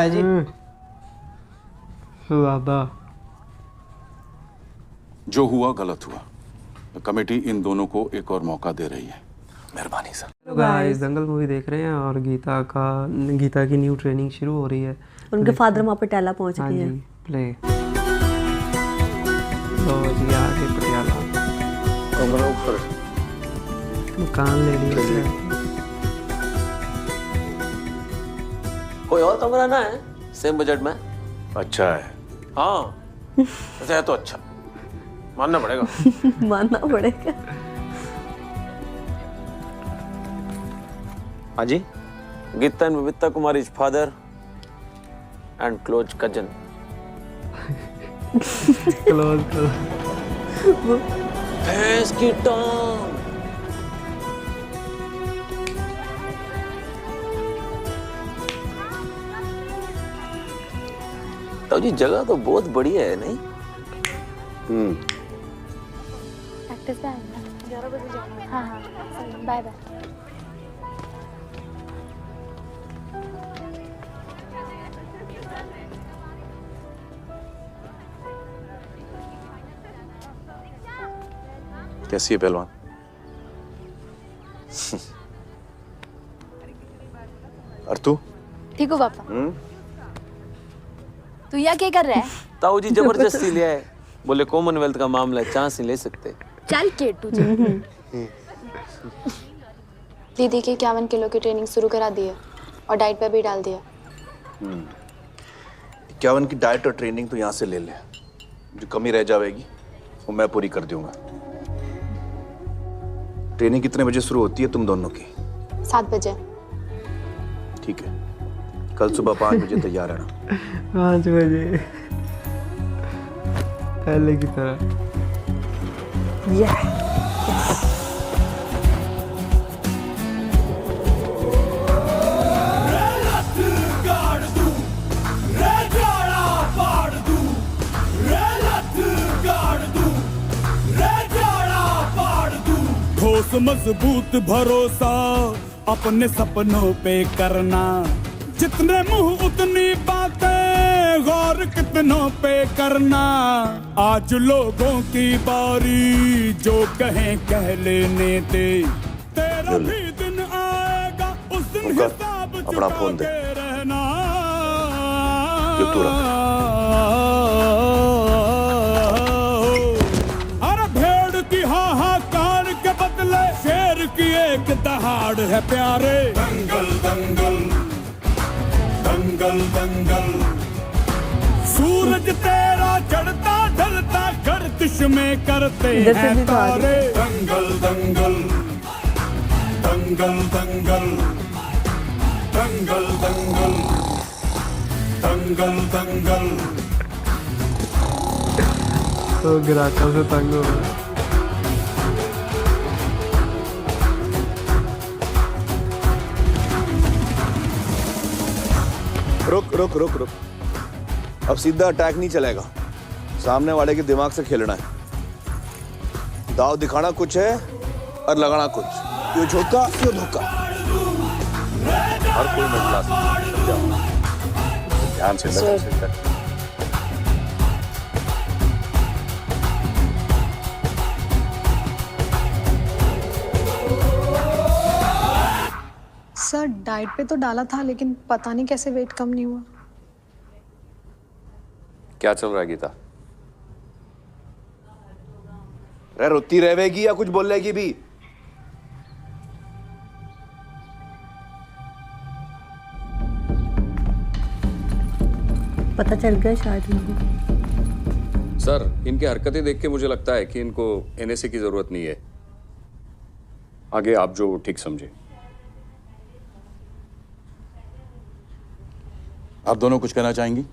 है जी। ज़्यादा जो हुआ गलत हुआ। कमेटी इन दोनों को एक और मौका दे रही है। मेहरबानी सर। तो गाइस दंगल मूवी देख रहे हैं और गीता की न्यू ट्रेनिंग शुरू हो रही है। उनके फादर वहाँ पटियाला पहुँच हाँ गए जी, हैं। प्ले लो जी आगे पटियाला कमरा ऊपर मकान ले लिया। कोई और कमरा ना है सेम बजट में? अच्छा है। हाँ वैसे है तो अच्छा, मानना पड़ेगा। मानना पड़ेगा। हाँ जी, Geeta and Babita Kumari father and close cousin. Close भैंस की टांग। तो जी जगह तो बहुत बढ़िया है नहीं? प्रैक्टिस पे आएंगे 11 बजे जाऊंगा। हाँ हाँ बाय बाय। कैसी है पहलवान? और तू? ठीक हो पापा? तू यहाँ क्या कर रहा है? ताऊ जी जबरदस्ती लिया है, बोले कॉमनवेल्थ का मामला है, चांस नहीं ले सकते। चल के तुझे। दीदी की 51 किलो की ट्रेनिंग शुरू करा दी है और डाइट पे भी डाल दिया। 51 की डाइट और ट्रेनिंग तो यहाँ से ले ले, जो कमी रह जाएगी वो मैं पूरी कर दूंगा। ट्रेनिंग कितने बजे शुरू होती है तुम दोनों की? 7 बजे। ठीक है, कल सुबह 5 बजे तैयार रहना। 5 बजे पहले की तरह। ठोस मजबूत भरोसा अपने सपनों पे करना, जितने मुंह उतनी बातें, गौर कितनों पे करना। आज लोगों की बारी, जो कहें कह लेने दे, तेरा भी दिन आएगा उस दिन हिसाब अपना फोन दे। रहना। जो तू रख। अरे भेड़ की हाहाकार के बदले शेर की एक दहाड़ है प्यारे। दंगल दंगल दंगल दंगल, सूरज तेरा चढ़ता ढलता गर्दिश में करते हैं तारे। दंगल दंगल दंगल दंगल दंगल दंगल दंगल दंगल। तो ग्राहकों से तंग हो गया। रुक रुक रुक रुक, अब सीधा अटैक नहीं चलेगा, सामने वाले के दिमाग से खेलना है। दाव दिखाना कुछ है और लगाना कुछ, यो झोंका यो धोखा। हर कोई मसला ध्यान से लगा। सर डाइट पे तो डाला था, लेकिन पता नहीं कैसे वेट कम नहीं हुआ। क्या चल रहा है गीता? रे रोती रहेगी या कुछ बोलेगी भी? पता चल गया शायद इनको। सर इनकी हरकतें देख के मुझे लगता है कि इनको एनएसए की जरूरत नहीं है। आगे आप जो ठीक समझे। आप दोनों कुछ कहना चाहेंगी?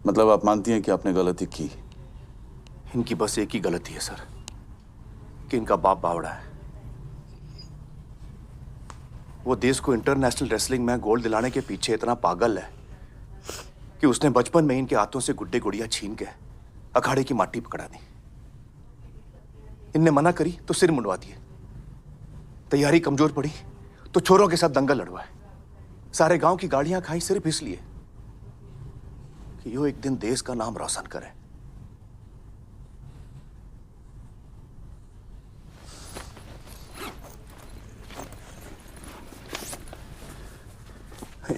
मतलब आप मानती हैं कि आपने गलती की? इनकी बस एक ही गलती है सर, कि इनका बाप बावड़ा है। वो देश को इंटरनेशनल रेसलिंग में गोल्ड दिलाने के पीछे इतना पागल है कि उसने बचपन में इनके हाथों से गुड्डे गुड़िया छीन के अखाड़े की माटी पकड़ा दी। इनने मना करी तो सिर मुंडवा दिए, तैयारी कमजोर पड़ी तो छोरों के साथ दंगल लड़वाए, सारे गांव की गाड़ियां खाई सिर्फ इसलिए कि यो एक दिन देश का नाम रोशन करे।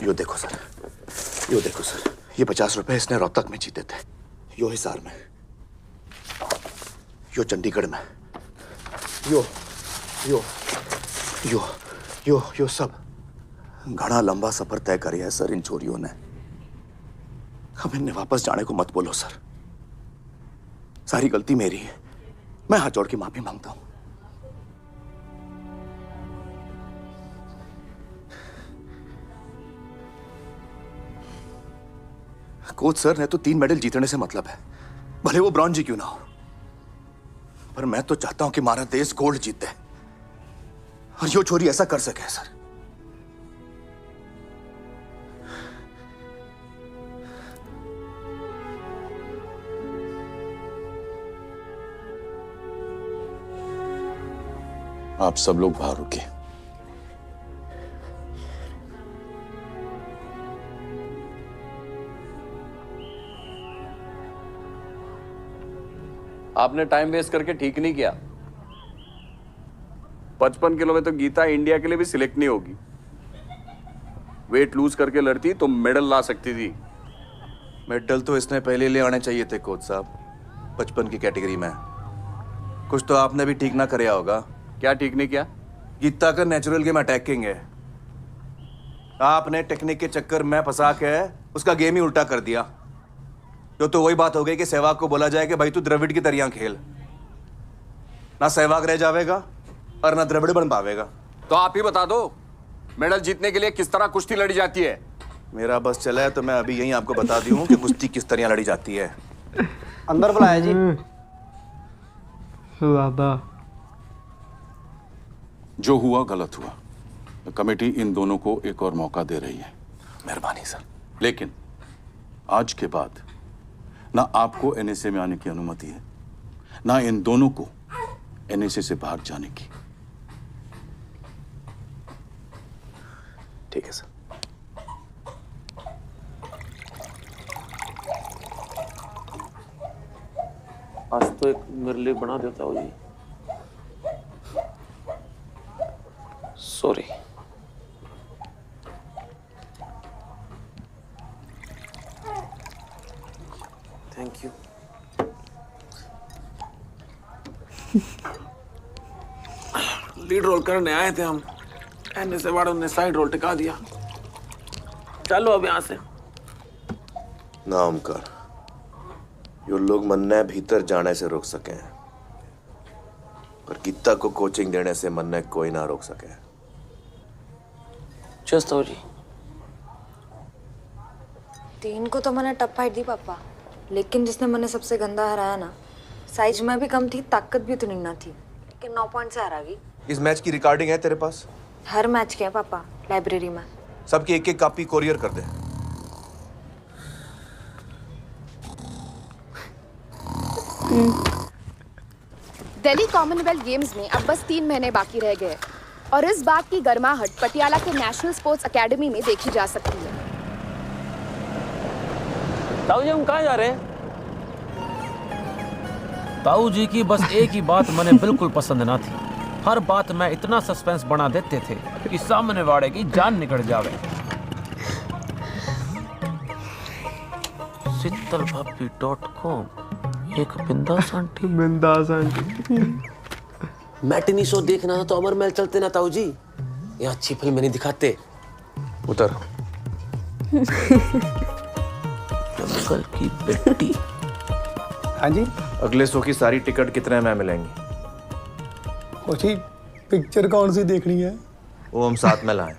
यो देखो सर, यो देखो सर, ये 50 रुपए इसने रोहतक में जीते थे, यो हिसार में, यो चंडीगढ़ में, यो यो यो यो यो सब घना लंबा सफर तय कर है सर इन चोरियों ने। अब इन्हें वापस जाने को मत बोलो सर, सारी गलती मेरी है, मैं हाथ जोड़ के माफी मांगता हूं। कोच सर ने तो 3 मेडल जीतने से मतलब है, भले वो ब्रॉन्ज ही क्यों ना हो, पर मैं तो चाहता हूं कि हमारा देश गोल्ड जीते और यो छोरी ऐसा कर सके सर। आप सब लोग बाहर रुके। आपने टाइम वेस्ट करके ठीक नहीं किया। 55 किलो में तो गीता इंडिया के लिए भी सिलेक्ट नहीं होगी। वेट लूज करके लड़ती तो मेडल ला सकती थी। मेडल तो इसने पहले ले आने चाहिए थे कोच साहब, 55 की कैटेगरी में। कुछ तो आपने भी ठीक ना कराया होगा। क्या ठीक नहीं किया? गीता का नेचुरल गेम अटैकिंग है, आपने टेक्निक के चक्कर में फंसा के उसका गेम ही उल्टा कर दिया। तो वही बात हो गई कि सहवाग को बोला जाए कि भाई तू द्रविड़ की तरह खेल, ना सहवाग रह जाएगा और ना द्रविड़ बन पावेगा। तो आप ही बता दो, मेडल जीतने के लिए किस तरह कुश्ती लड़ी जाती है। मेरा बस चला है तो मैं अभी यही आपको बता दी हूँ कि कुश्ती किस तरह लड़ी जाती है। अंदर बुलाया जी। दादा, जो हुआ गलत हुआ, कमेटी इन दोनों को एक और मौका दे रही है। मेहरबानी सर। लेकिन आज के बाद ना आपको एनएसए में आने की अनुमति है, ना इन दोनों को एनएसए से बाहर जाने की। ठीक है सर। आज तो एक मेरे लिए बना देता हूँ जी। Sorry. Thank you. Lead role करने आए थे हम, एनएसए वालों ने साइड रोल टिका दिया। चलो अब यहाँ से। नाम कर, यो लोग मन्ने भीतर जाने से रोक सके, पर गीता को कोचिंग देने से मन्ने कोई ना रोक सके। जस्ट हो जी। 3 को तो मैंने टप फाइट दी पापा, लेकिन जिसने मैंने सबसे गंदा हराया ना, साइज में भी कम थी, ताकत भी उतनी ना थी, लेकिन 9 पॉइंट से हरा गई। इस मैच की रिकॉर्डिंग है तेरे पास? हर मैच के हैं पापा, लाइब्रेरी में। सबकी एक कॉपी कोरियर कर दे। दिल्ली कॉमनवेल्थ गेम्स में अब बस 3 महीने बाकी रह गए और इस बात की गर्माहट पटियाला के नेशनल स्पोर्ट्स एकेडमी में देखी जा सकती है। ताऊ जी, हम कहाँ जा रहे हैं? ताऊ जी की बस एक ही बात मुझे बिल्कुल पसंद ना थी। हर बात में इतना सस्पेंस बना देते थे कि सामने वाले की जान निकल जावे। शीतलभाभी.com, एक बिंदास आंटी। बिंदास आंटी। मैटिनी शो देखना है तो अमर महल चलते ना ताऊ जी, यहाँ अच्छी फिल्म नहीं दिखाते। उतर। जंगल की बेटी। हाँ जी। अगले शो की सारी टिकट कितने में मिलेंगी? कोची पिक्चर कौन सी देखनी है? वो हम साथ में लाएं।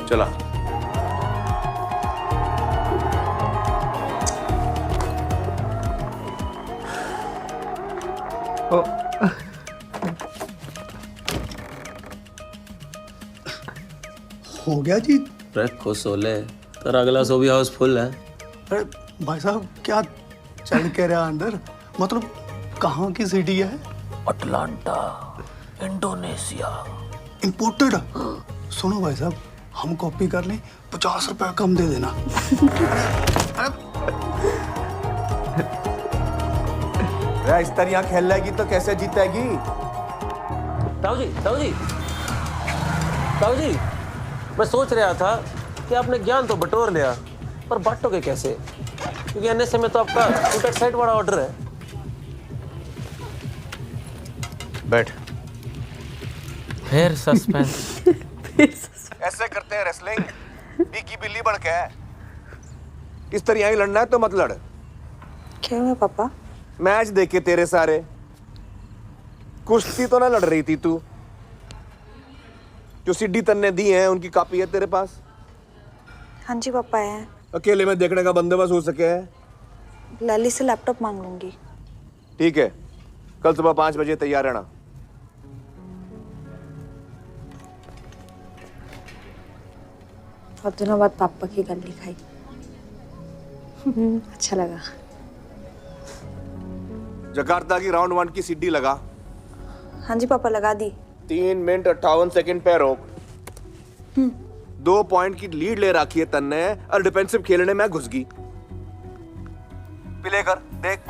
चला। हो गया जी। खुश हो ले, तेरा अगला शो भी हाउसफुल है। भाई साहब क्या चल के रहा अंदर? मतलब कहाँ की सिटी है? Atlanta, Indonesia. इम्पोर्टेड? सुनो भाई साहब, हम कॉपी कर लें, 50 रुपए कम दे देना। इस तरह खेल लेगी तो कैसे जीतेगी? ताऊ जी, मैं सोच रहा था कि आपने ज्ञान तो बटोर लिया, पर बांटोगे कैसे? क्योंकि एनएसए में तो आपका शूट एट साइट वाला ऑर्डर है। बैठ। फिर सस्पेंस। ऐसे करते हैं रेसलिंग? की बिल्ली बन के है। इस तरह ही लड़ना है तो मत लड़। क्या हुआ पापा? मैच देखे तेरे सारे। कुश्ती तो ना लड़ रही थी तू? जो सीडी तन्ने दी हैं उनकी कॉपी है तेरे पास? हाँ जी पापा है। अकेले में देखने का बंदोबस्त हो सके है? लली से लैपटॉप मांग लूंगी। ठीक है, कल सुबह 5 बजे तैयार रहना। बहुत दिनों बाद पापा की गल्ली खाई। अच्छा लगा। जकार्ता की राउंड 1 की सीडी लगा। हाँ जी पापा, लगा दी। 3 मिनट 58 सेकंड पे रोक। 2 पॉइंट की लीड ले रखी है तन्ने और डिफेंसिव खेलने में घुस गई। प्ले कर देख।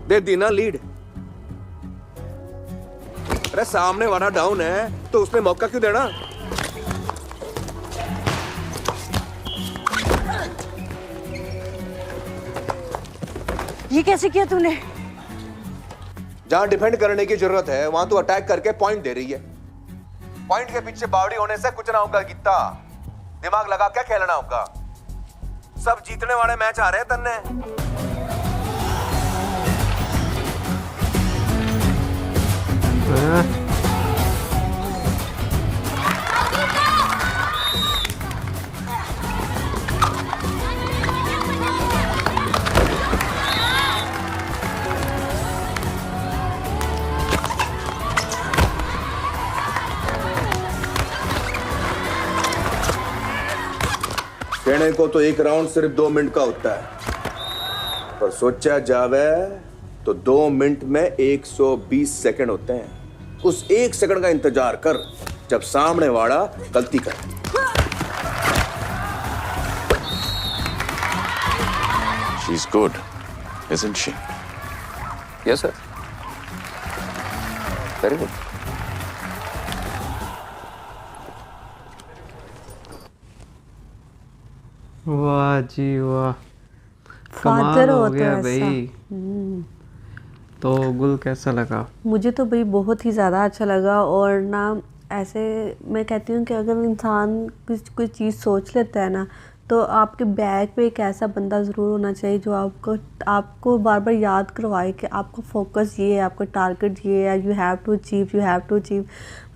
दे दी ना लीड। अरे सामने वाला डाउन है तो उसमें मौका क्यों देना? ये कैसे किया तूने? जहां डिफेंड करने की जरूरत है वहां तू अटैक करके पॉइंट दे रही है। पॉइंट के पीछे बावड़ी होने से कुछ ना होगा गीता। दिमाग लगा क्या खेलना होगा। सब जीतने वाले मैच आ रहे हैं तन्ने। कहने को तो एक राउंड सिर्फ 2 मिनट का होता है, पर सोचा जावे तो 2 मिनट में 120 सेकंड होते हैं। उस 1 सेकंड का इंतजार कर जब सामने वाला गलती करे। She's good, isn't she? Yes, sir. Very good. वाह जी वाह, फादर कमाल हो होता गया है ऐसा। भाई। तो गुल कैसा लगा? मुझे तो भाई बहुत ही ज़्यादा अच्छा लगा। और ना ऐसे मैं कहती हूँ कि अगर इंसान कोई चीज़ सोच लेता है ना, तो आपके बैग पे एक ऐसा बंदा ज़रूर होना चाहिए जो आपको बार बार याद करवाए कि आपका फोकस ये है, आपका टारगेट ये है, यू हैव टू अचीव।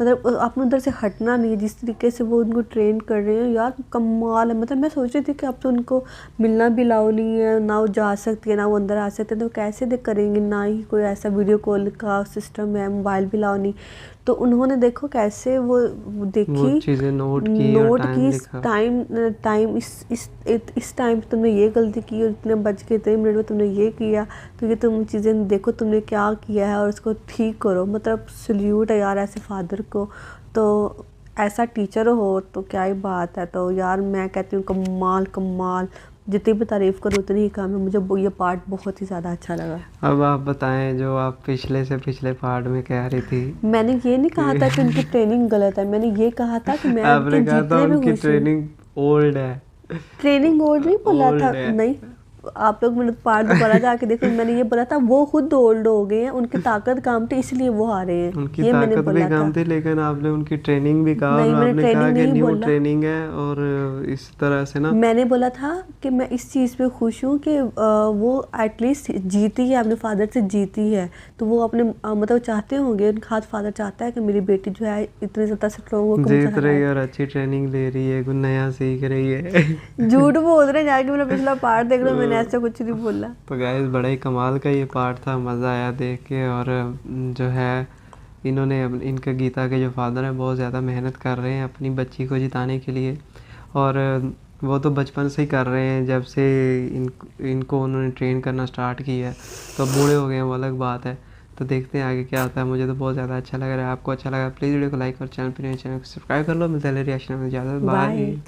मतलब आपने उधर से हटना नहीं है। जिस तरीके से वो उनको ट्रेन कर रहे हैं यार, कमाल है। मतलब मैं सोच रही थी कि अब तो उनको मिलना भी अलाउ नहीं है, ना वो जा सकती है ना वो अंदर आ सकते हैं, तो कैसे करेंगे? ना ही कोई ऐसा वीडियो कॉल का सिस्टम है, मोबाइल भी अलाउ नहीं। तो उन्होंने देखो कैसे वो देखी, चीज़ें नोट की, इस टाइम पे तुमने ये गलती की और इतने बज के 3 मिनट में तुमने ये किया, तो ये तुम चीज़ें देखो तुमने क्या किया है और उसको ठीक करो। मतलब सल्यूट है यार ऐसे फादर को। तो ऐसा टीचर हो तो क्या ही बात है। तो यार मैं कहती हूँ कमाल। जितनी भी तारीफ़ करो उतनी ही कम है। मुझे ये पार्ट बहुत ही ज़्यादा अच्छा लगा। अब आप बताएं जो आप पिछले पार्ट में कह रही थी। मैंने ये नहीं कहा था कि उनकी ट्रेनिंग गलत है, मैंने ये कहा था कि मैं आपने कहा था उनकी ट्रेनिंग ओल्ड है। ट्रेनिंग ओल्ड नहीं बोला था, नहीं। आप लोग मैंने पार्ट दोबारा जाके देखो, मैंने ये बोला था वो खुद ओल्ड हो गए हैं, उनकी ताकत कम थी इसलिए वो आ रहे हैं। उनकी ये मैंने ताकत बोला भी कम थी, लेकिन आपने उनकी ट्रेनिंग भी कहा। नहीं, और मैंने आपने ट्रेनिंग कहा कि नहीं न्यू बोला। ट्रेनिंग है और इस तरह से ना मैंने बोला था कि मैं इस चीज़ पे खुश हूँ कि वो एटलीस्ट जीती है, अपने फादर से जीती है। तो वो अपने मतलब चाहते होंगे, उनका हाथ फादर चाहता है कि मेरी बेटी जो है इतनी ज़्यादा स्ट्रॉन्ग हो, जीत रही है और अच्छी ट्रेनिंग ले रही है, कुछ नया सीख रही है। झूठ बोल रहे हैं जाके, मेरा पिछला पार्ट देख लो, मैंने ऐसा कुछ नहीं बोला। तो गाइस बड़ा ही कमाल का ये पार्ट था, मज़ा आया देख के। और जो है इन्होंने इनके गीता के जो फादर हैं बहुत ज़्यादा मेहनत कर रहे हैं अपनी बच्ची को जिताने के लिए। और वो तो बचपन से ही कर रहे हैं, जब से इनको उन्होंने ट्रेन करना स्टार्ट किया है, तो बूढ़े हो गए हैं वो अलग बात है। तो देखते हैं आगे क्या होता है। मुझे तो बहुत ज़्यादा अच्छा लग रहा है। आपको अच्छा लगा प्लीज़ वीडियो को लाइक और चैनल पर नए चैनल को सब्सक्राइब कर लो। मिलते हैं रिएक्शन में। ज़्यादा बाय।